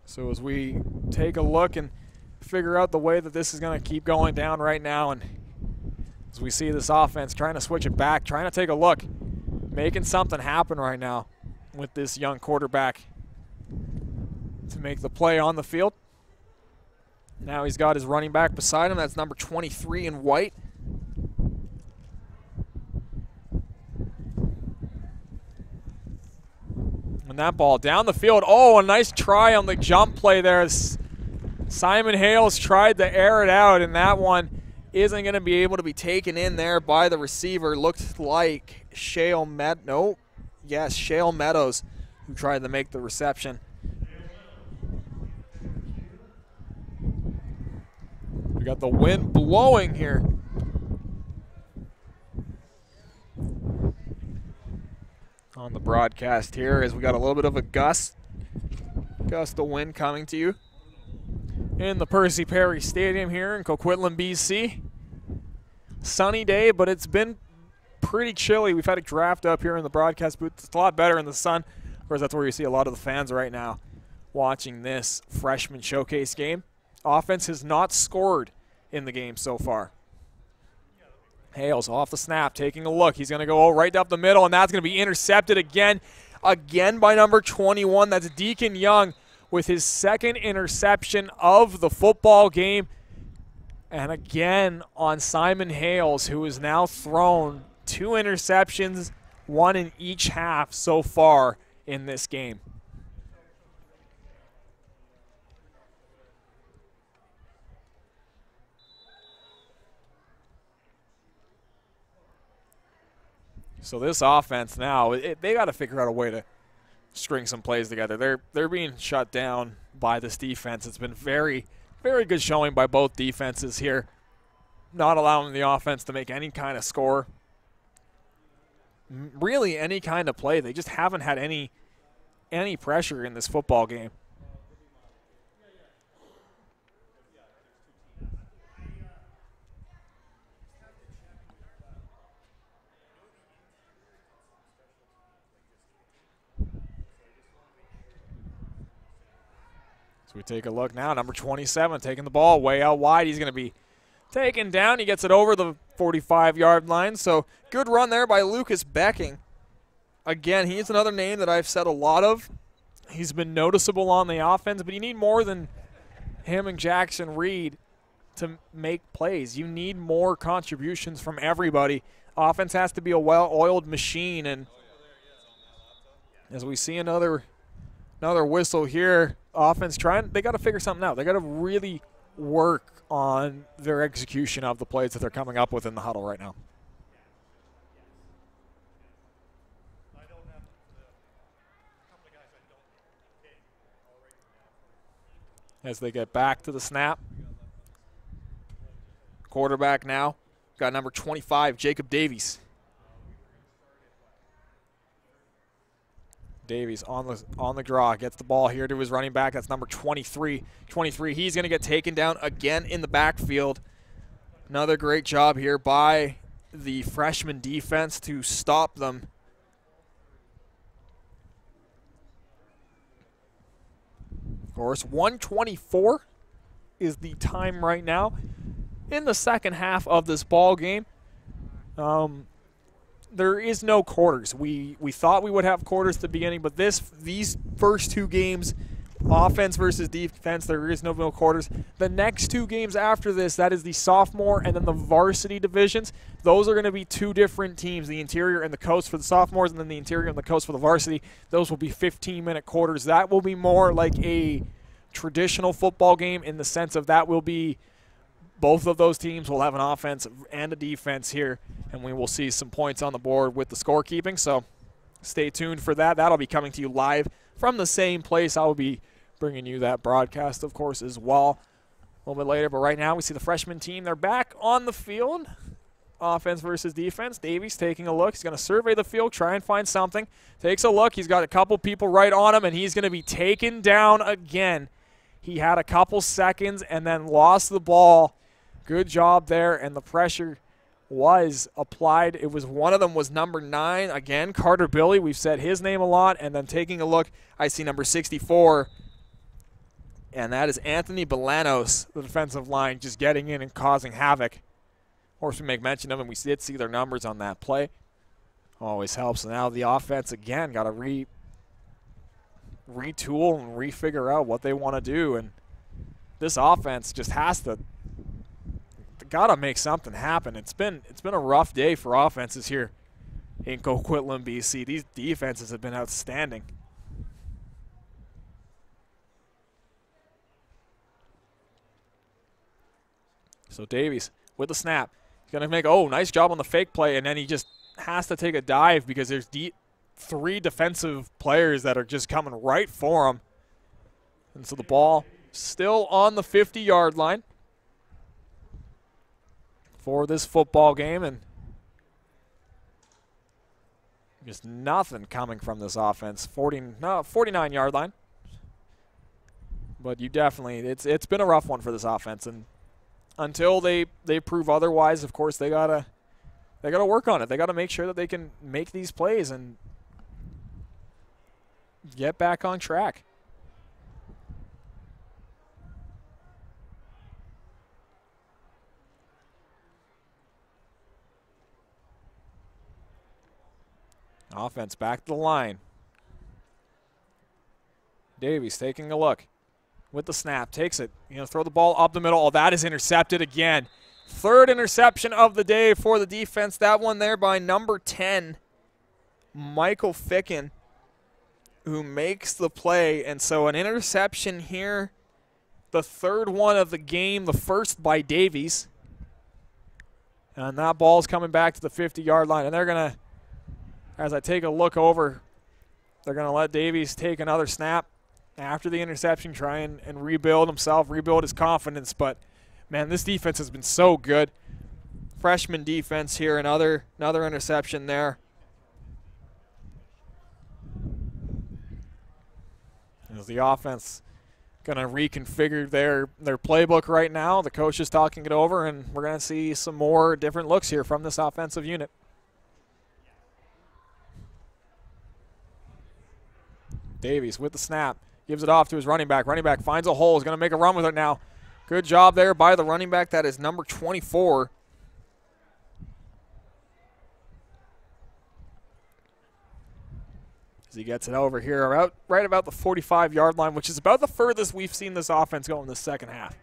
So as we take a look and figure out the way that this is going to keep going down right now, and as we see this offense trying to switch it back, trying to take a look, making something happen right now with this young quarterback to make the play on the field. Now he's got his running back beside him. That's number 23 in white. And that ball down the field. Oh, a nice try on the jump play there. Simon Hales tried to air it out, and that one isn't going to be able to be taken in there by the receiver. Looked like Shale Meadows, who tried to make the reception. We got the wind blowing here. On the broadcast here, as we got a little bit of a gust of wind coming to you in the Percy Perry Stadium here in Coquitlam, BC. Sunny day, but it's been pretty chilly. We've had a draft up here in the broadcast booth. It's a lot better in the sun. Of course, that's where you see a lot of the fans right now watching this freshman showcase game. Offense has not scored in the game so far. Hales off the snap, taking a look. He's going to go right up the middle, and that's going to be intercepted again by number 21. That's Deacon Young with his second interception of the football game. And again on Simon Hales, who has now thrown 2 interceptions, 1 in each half so far in this game. So this offense now, they got to figure out a way to string some plays together. They're being shut down by this defense. It's been very, very good showing by both defenses here, not allowing the offense to make any kind of score, really any kind of play. They just haven't had any pressure in this football game. we take a look now, number 27 taking the ball way out wide. He's going to be taken down. He gets it over the 45-yard line. So good run there by Lucas Becking. Again, he's another name that I've said a lot of. He's been noticeable on the offense, but you need more than him and Jackson Reed to make plays. You need more contributions from everybody. Offense has to be a well-oiled machine, and as we see another whistle here, offense they got to figure something out. They got to really work on their execution of the plays that they're coming up with in the huddle right now. As they get back to the snap. Quarterback now, got number 25, Jacob Davies. Davies on the draw, gets the ball here to his running back. That's number 23. 23, he's going to get taken down again in the backfield. Another great job here by the freshman defense to stop them. Of course, 1:24 is the time right now in the second half of this ball game. There is no quarters. We thought we would have quarters at the beginning, but these first two games, offense versus defense, there is no quarters. The next two games after this, that is the sophomore and then the varsity divisions. Those are going to be two different teams, the interior and the coast for the sophomores, and then the interior and the coast for the varsity. Those will be 15-minute quarters. That will be more like a traditional football game in the sense of that will be both of those teams will have an offense and a defense here, and we will see some points on the board with the scorekeeping. So stay tuned for that. That'll be coming to you live from the same place. I will be bringing you that broadcast, of course, as well a little bit later. But right now we see the freshman team. They're back on the field. Offense versus defense. Davies taking a look. He's going to survey the field, try and find something. Takes a look. He's got a couple people right on him, and he's going to be taken down again. He had a couple seconds and then lost the ball. Good job there, and the pressure was applied. It was one of them was number 9. Again, Carter Billy. We've said his name a lot. And then taking a look, I see number 64, and that is Anthony Bolanos, the defensive line, just getting in and causing havoc. Of course, we make mention of them. We did see their numbers on that play. Always helps. And now the offense, again, got to retool and refigure out what they want to do. And this offense just has to gotta make something happen. It's been a rough day for offenses here in Coquitlam, BC. These defenses have been outstanding. So Davies with the snap. He's gonna make nice job on the fake play, and then he just has to take a dive because there's 3 defensive players that are just coming right for him. And so the ball still on the 50-yard line for this football game, and just nothing coming from this offense. 49-yard line. But you definitely, it's been a rough one for this offense, and until they prove otherwise, of course, they gotta work on it. They gotta make sure that they can make these plays and get back on track. Offense back to the line. Davies taking a look with the snap. Takes it. Throw the ball up the middle. Oh, that is intercepted again. Third interception of the day for the defense. That one there by number 10, Michael Ficken, who makes the play. And so an interception here. The third one of the game. The first by Davies. And that ball's coming back to the 50-yard line. And they're going to, as I take a look over, they're going to let Davies take another snap after the interception, try and rebuild himself, rebuild his confidence. But, man, this defense has been so good. Freshman defense here, another interception there. As the offense going to reconfigure their playbook right now. The coach is talking it over, and we're going to see some more different looks here from this offensive unit. Davies with the snap. Gives it off to his running back. Running back finds a hole. Is going to make a run with it now. Good job there by the running back. That is number 24. As he gets it over here, right about the 45-yard line, which is about the furthest we've seen this offense go in the second half.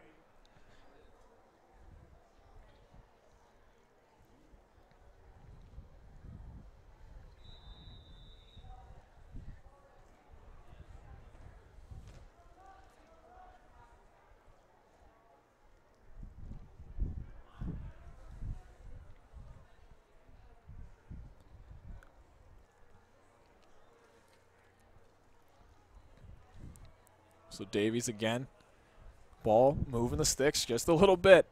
So Davies again. Ball moving the sticks just a little bit.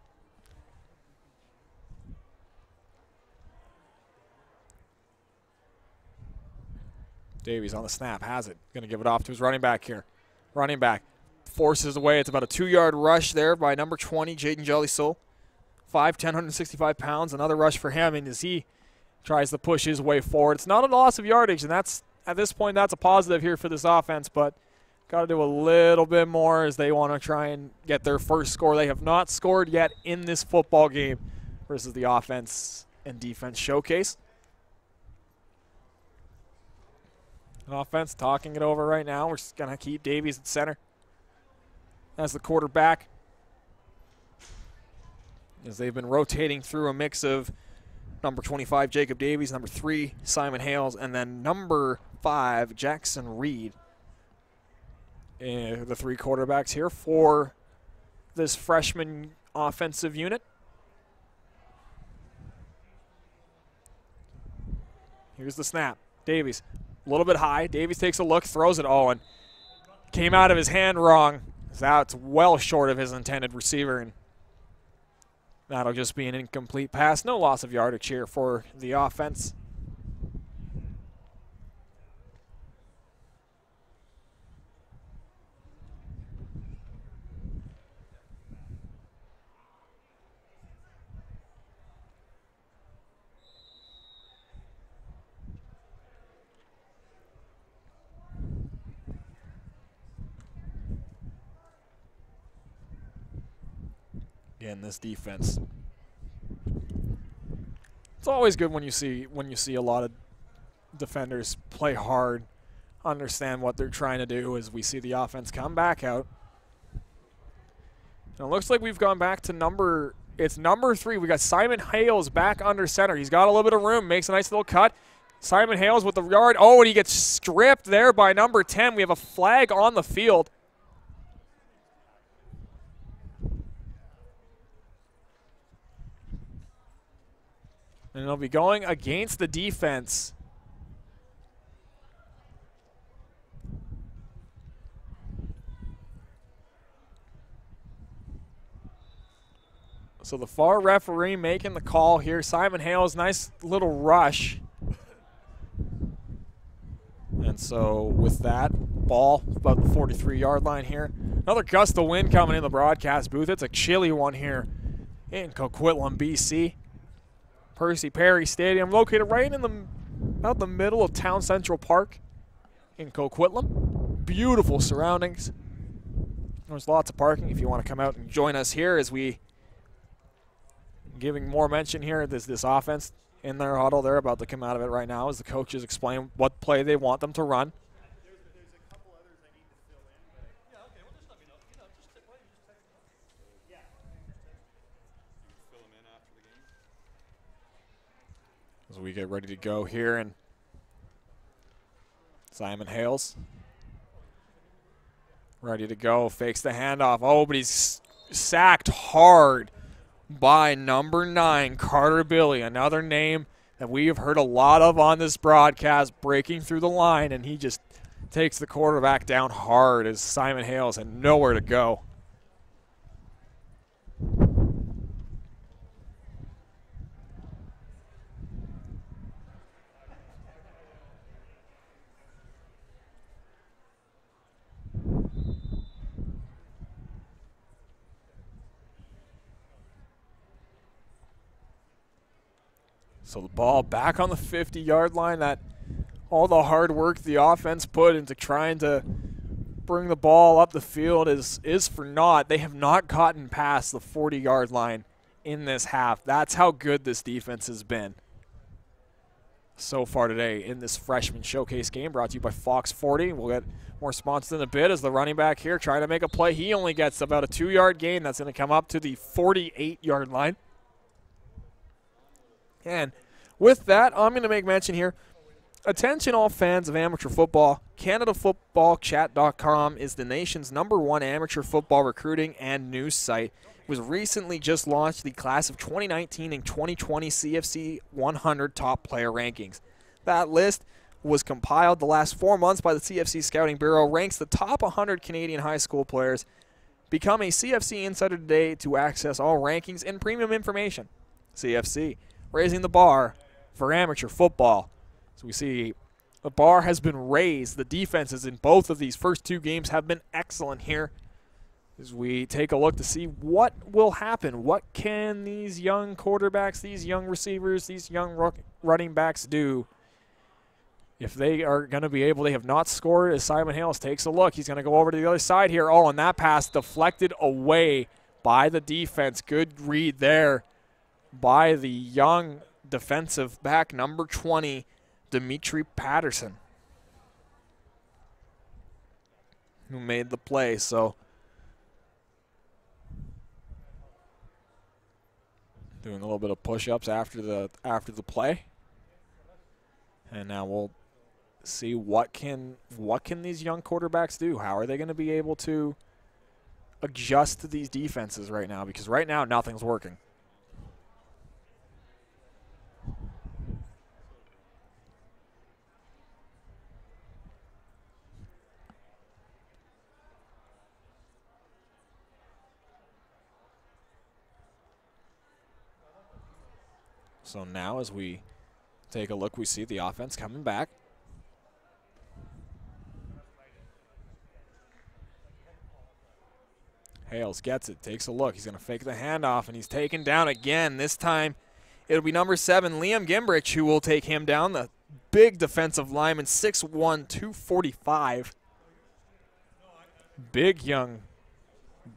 Davies on the snap, has it. Going to give it off to his running back here. Running back forces away. It's about a 2-yard rush there by number 20, Jaden Jelly-Soul. 5'10", 165 pounds. Another rush for him, and as he tries to push his way forward. It's not a loss of yardage, and that's at this point that's a positive here for this offense, but got to do a little bit more as they want to try and get their first score. They have not scored yet in this football game versus the offense and defense showcase. An offense talking it over right now. We're just going to keep Davies at center as the quarterback, as they've been rotating through a mix of number 25, Jacob Davies, number 3, Simon Hales, and then number 5, Jackson Reed. The 3 quarterbacks here for this freshman offensive unit. Here's the snap. Davies, a little bit high. Davies takes a look, throws it. Oh, and came out of his hand wrong. That's well short of his intended receiver, and that'll just be an incomplete pass. No loss of yardage here for the offense. Again, this defense. It's always good when you see a lot of defenders play hard, understand what they're trying to do as we see the offense come back out. And it looks like we've gone back to number 3. We got Simon Hales back under center. He's got a little bit of room, makes a nice little cut. Simon Hales with the yard. Oh, and he gets stripped there by number 10. We have a flag on the field. And it'll be going against the defense. So the far referee making the call here. Simon Hales, nice little rush. And so with that, ball about the 43-yard line here. Another gust of wind coming in the broadcast booth. It's a chilly one here in Coquitlam, BC. Percy Perry Stadium, located right in about the middle of Town Central Park in Coquitlam. Beautiful surroundings. There's lots of parking if you want to come out and join us here as we giving more mention here. This offense in their huddle. They're about to come out of it right now as the coaches explain what play they want them to run. As we get ready to go here, and Simon Hales ready to go, fakes the handoff. Oh, but he's sacked hard by number 9, Carter Billy, another name that we have heard a lot of on this broadcast, breaking through the line, and he just takes the quarterback down hard as Simon Hales had nowhere to go. So the ball back on the 50-yard line. That all the hard work the offense put into trying to bring the ball up the field is for naught. They have not gotten past the 40-yard line in this half. That's how good this defense has been so far today in this freshman showcase game, brought to you by Fox 40. We'll get more sponsors in a bit as the running back here trying to make a play. He only gets about a 2-yard gain. That's going to come up to the 48-yard line. And with that, I'm going to make mention here. Attention all fans of amateur football. CanadaFootballChat.com is the nation's #1 amateur football recruiting and news site. It was recently just launched the class of 2019 and 2020 CFC 100 top player rankings. That list was compiled the last 4 months by the CFC Scouting Bureau, ranks the top 100 Canadian high school players. Become a CFC Insider today to access all rankings and premium information. CFC, raising the bar for amateur football. So we see the bar has been raised. The defenses in both of these first 2 games have been excellent here. As we take a look to see what will happen. What can these young quarterbacks, these young receivers, these young running backs do? If they are going to be able, they have not scored as Simon Hales takes a look. He's going to go over to the other side here. Oh, and that pass deflected away by the defense. Good read there by the young defensive back, number 20, Dimitri Patterson, who made the play. So doing a little bit of push-ups after the play. And now we'll see what can these young quarterbacks do? How are they going to be able to adjust to these defenses right now? Because right now nothing's working. So now as we take a look, we see the offense coming back. Hales gets it, takes a look. He's going to fake the handoff, and he's taken down again. This time it'll be number 7, Liam Gimbrich, who will take him down. The big defensive lineman, 6'1", 245. Big young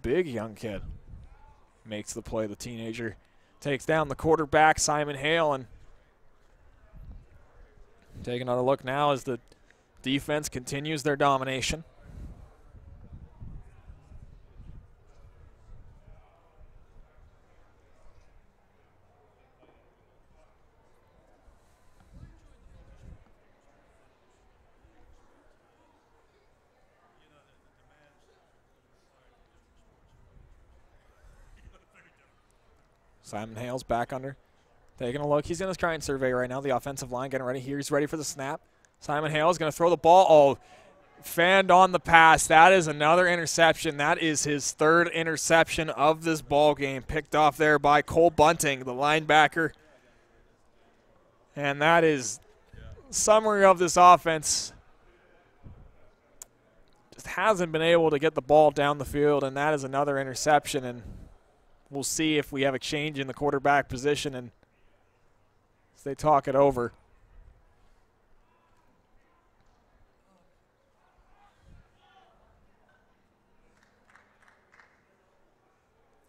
kid. Makes the play, the teenager. Takes down the quarterback, Simon Hale, and take another look now as the defense continues their domination. Simon Hale's back under, taking a look. He's going to try and survey right now. The offensive line getting ready here. He's ready for the snap. Simon Hale is going to throw the ball. Oh, fanned on the pass. That is another interception. That is his 3rd interception of this ball game. Picked off there by Cole Bunting, the linebacker. And that is summary of this offense. Just hasn't been able to get the ball down the field, and that is another interception. And we'll see if we have a change in the quarterback position and as they talk it over.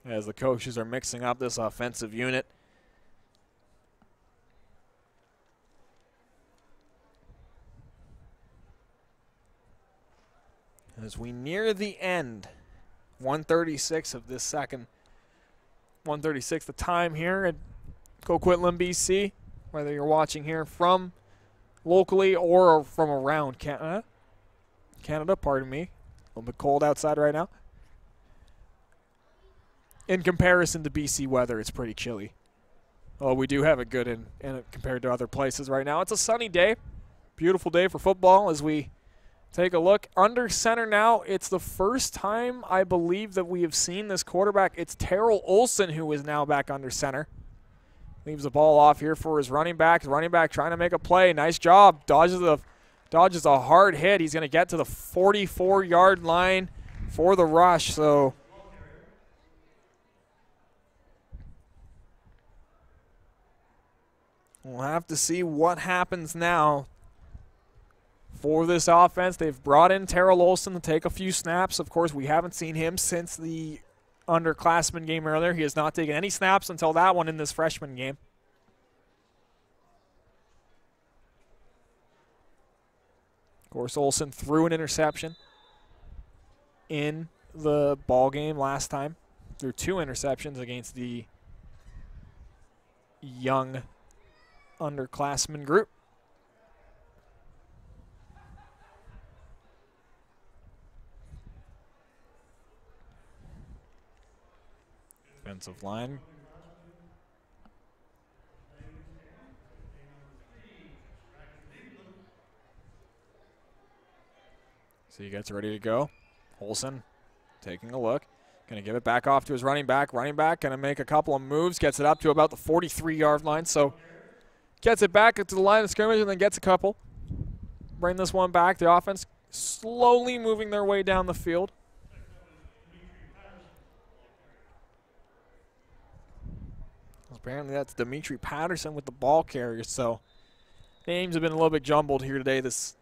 As the coaches are mixing up this offensive unit. As we near the end, 1:36 of this second. 1:36 the time here at Coquitlam, BC, whether you're watching here from locally or from around Canada, pardon me. A little bit cold outside right now. In comparison to BC weather, it's pretty chilly. Oh, we do have it good in compared to other places right now. It's a sunny day, beautiful day for football as we take a look. Under center now, it's the first time I believe that we have seen this quarterback. It's Terrell Olson who is now back under center. Leaves the ball off here for his running back. His running back trying to make a play. Nice job. Dodges a hard hit. He's going to get to the 44-yard line for the rush. So we'll have to see what happens now for this offense. They've brought in Terrell Olson to take a few snaps. Of course, we haven't seen him since the underclassmen game earlier. He has not taken any snaps until that one in this freshman game. Of course, Olson threw an interception in the ball game last time. Threw 2 interceptions against the young underclassmen group. Defensive line. So he gets ready to go. Olson taking a look. Going to give it back off to his running back. Running back going to make a couple of moves. Gets it up to about the 43-yard line. So gets it back to the line of scrimmage and then gets a couple. Bring this one back. The offense slowly moving their way down the field. Apparently that's Dimitri Patterson with the ball carrier. So names have been a little bit jumbled here today, this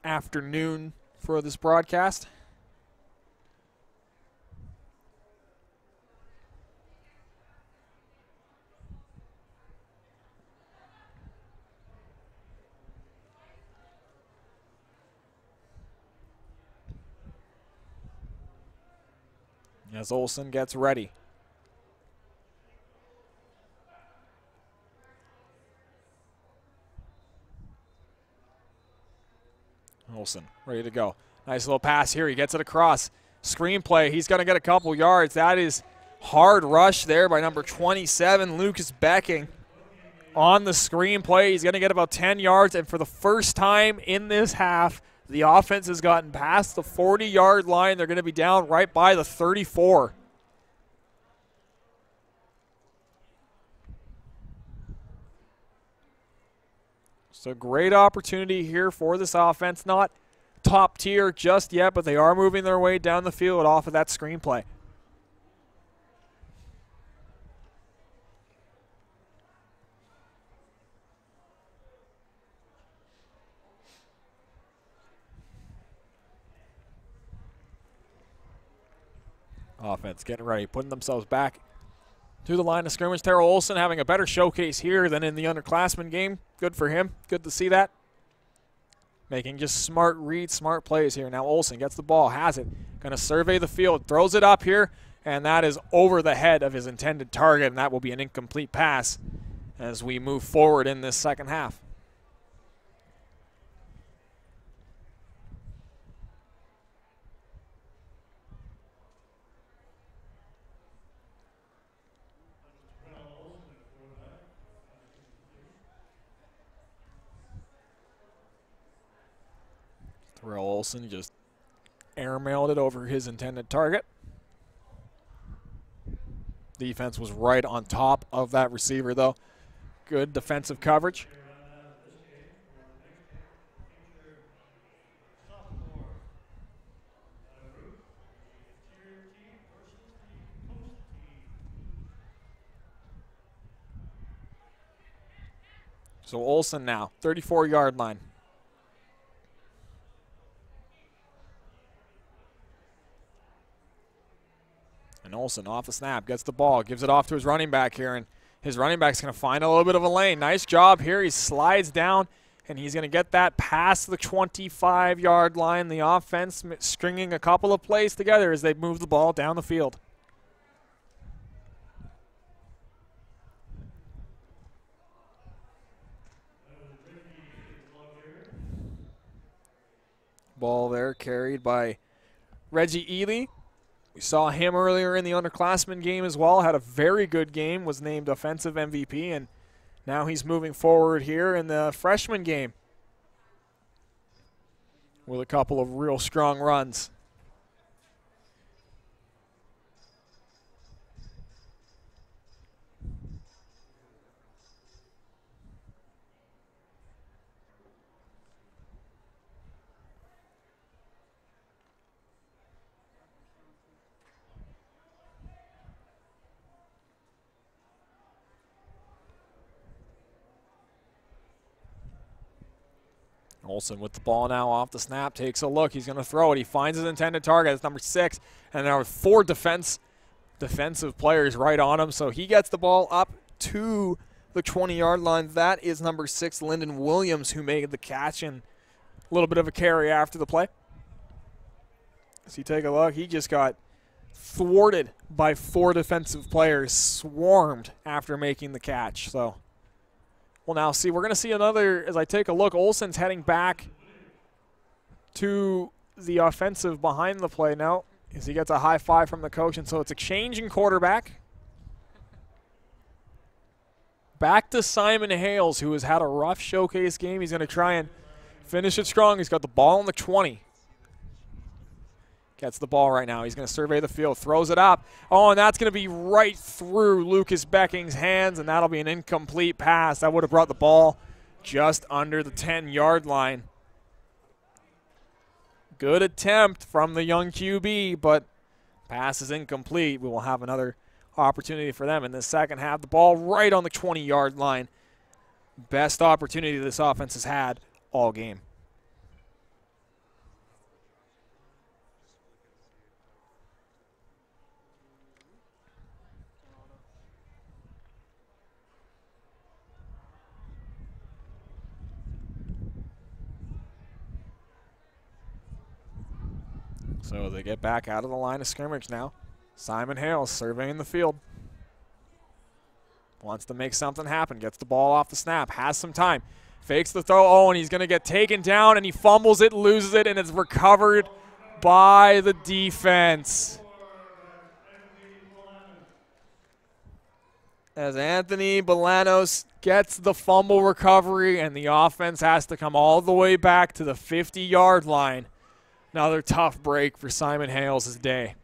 afternoon for this broadcast. As Olson gets ready. Olson ready to go. Nice little pass here. He gets it across. Screenplay. He's going to get a couple yards. That is hard rush there by number 27, Lucas Becking. On the screenplay, he's going to get about 10 yards. And for the first time in this half, the offense has gotten past the 40-yard line. They're going to be down right by the 34. So great opportunity here for this offense. Not top tier just yet, but they are moving their way down the field off of that screenplay. Offense getting ready, putting themselves back to the line of scrimmage. Terrell Olson having a better showcase here than in the underclassmen game. Good for him. Good to see that. Making just smart reads, smart plays here. Now Olson gets the ball, has it. Going to survey the field, throws it up here, and that is over the head of his intended target, and that will be an incomplete pass as we move forward in this second half. Terrell Olson just airmailed it over his intended target. Defense was right on top of that receiver, though. Good defensive coverage. So Olson now, 34-yard line. And Olson off the snap, gets the ball, gives it off to his running back here, and his running back's going to find a little bit of a lane. Nice job here. He slides down, and he's going to get that past the 25-yard line. The offense stringing a couple of plays together as they move the ball down the field. Ball there carried by Reggie Ely. We saw him earlier in the underclassmen game as well. Had a very good game, was named offensive MVP, and now he's moving forward here in the freshman game with a couple of real strong runs. Olsen with the ball now off the snap, takes a look. He's going to throw it. He finds his intended target. It's number 6. And there are 4 defensive players right on him. So he gets the ball up to the 20-yard line. That is number 6, Lyndon Williams, who made the catch, and a little bit of a carry after the play. As you take a look, he just got thwarted by 4 defensive players, swarmed after making the catch. So we'll now see. We're going to see another, as I take a look, Olsen's heading back to the offensive behind the play now as he gets a high five from the coach. And so it's a change in quarterback. Back to Simon Hales, who has had a rough showcase game. He's going to try and finish it strong. He's got the ball on the 20. Gets the ball right now. He's going to survey the field, throws it up. Oh, and that's going to be right through Lucas Becking's hands, and that'll be an incomplete pass. That would have brought the ball just under the 10-yard line. Good attempt from the young QB, but pass is incomplete. We will have another opportunity for them in the second half. The ball right on the 20-yard line. Best opportunity this offense has had all game. So they get back out of the line of scrimmage now. Simon Hales surveying the field. Wants to make something happen. Gets the ball off the snap. Has some time. Fakes the throw. Oh, and he's going to get taken down, and he fumbles it, loses it, and it's recovered by the defense. As Anthony Bolanos gets the fumble recovery, and the offense has to come all the way back to the 50-yard line. Another tough break for Simon Hales' day,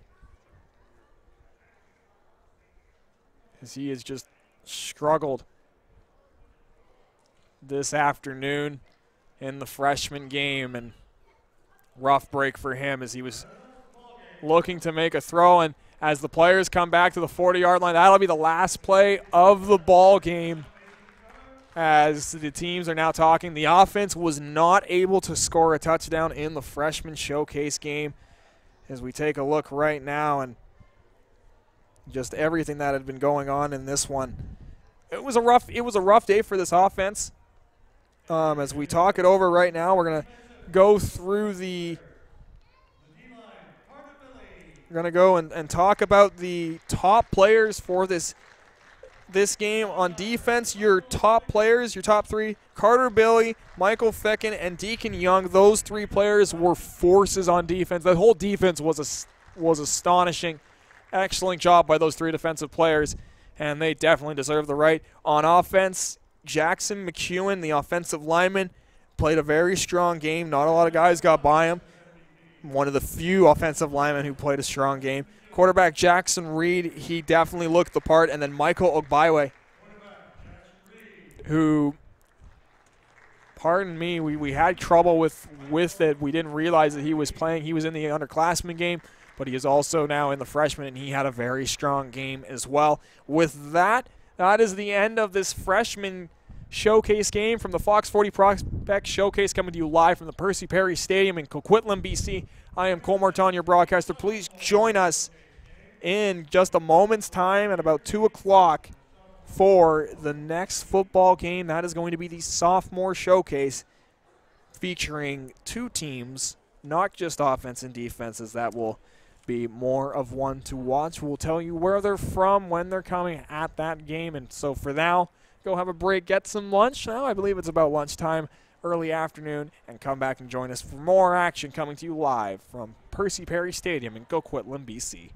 as he has just struggled this afternoon in the freshman game, and rough break for him as he was looking to make a throw. And as the players come back to the 40-yard line, that'll be the last play of the ball game. As the teams are now talking, the offense was not able to score a touchdown in the freshman showcase game. As we take a look right now, and just everything that had been going on in this one, it was a rough day for this offense. As we talk it over right now, we're gonna go through the. We're gonna go and talk about the top players for this game on defense. Your top players, your top 3, Carter Billy, Michael Ficken, and Deacon Young. Those 3 players were forces on defense. The whole defense was astonishing. Excellent job by those 3 defensive players, and they definitely deserve the right. On offense, Jackson McEwen, the offensive lineman, played a very strong game. Not a lot of guys got by him. One of the few offensive linemen who played a strong game. Quarterback Jackson Reed, he definitely looked the part. And then Michael Ogbaywe, who, pardon me, we had trouble with it. We didn't realize that he was playing. He was in the underclassmen game, but he is also now in the freshman, and he had a very strong game as well. With that, that is the end of this freshman showcase game from the Fox 40 Prospect Showcase, coming to you live from the Percy Perry Stadium in Coquitlam, BC. I am Cole Martin, your broadcaster. Please join us in just a moment's time at about 2 o'clock for the next football game. That is going to be the sophomore showcase, featuring 2 teams, not just offense and defenses. That will be more of one to watch. We'll tell you where they're from, when they're coming at that game. And so for now, go have a break, get some lunch. Now I believe it's about lunchtime, early afternoon, and come back and join us for more action coming to you live from Percy Perry Stadium in Coquitlam, BC.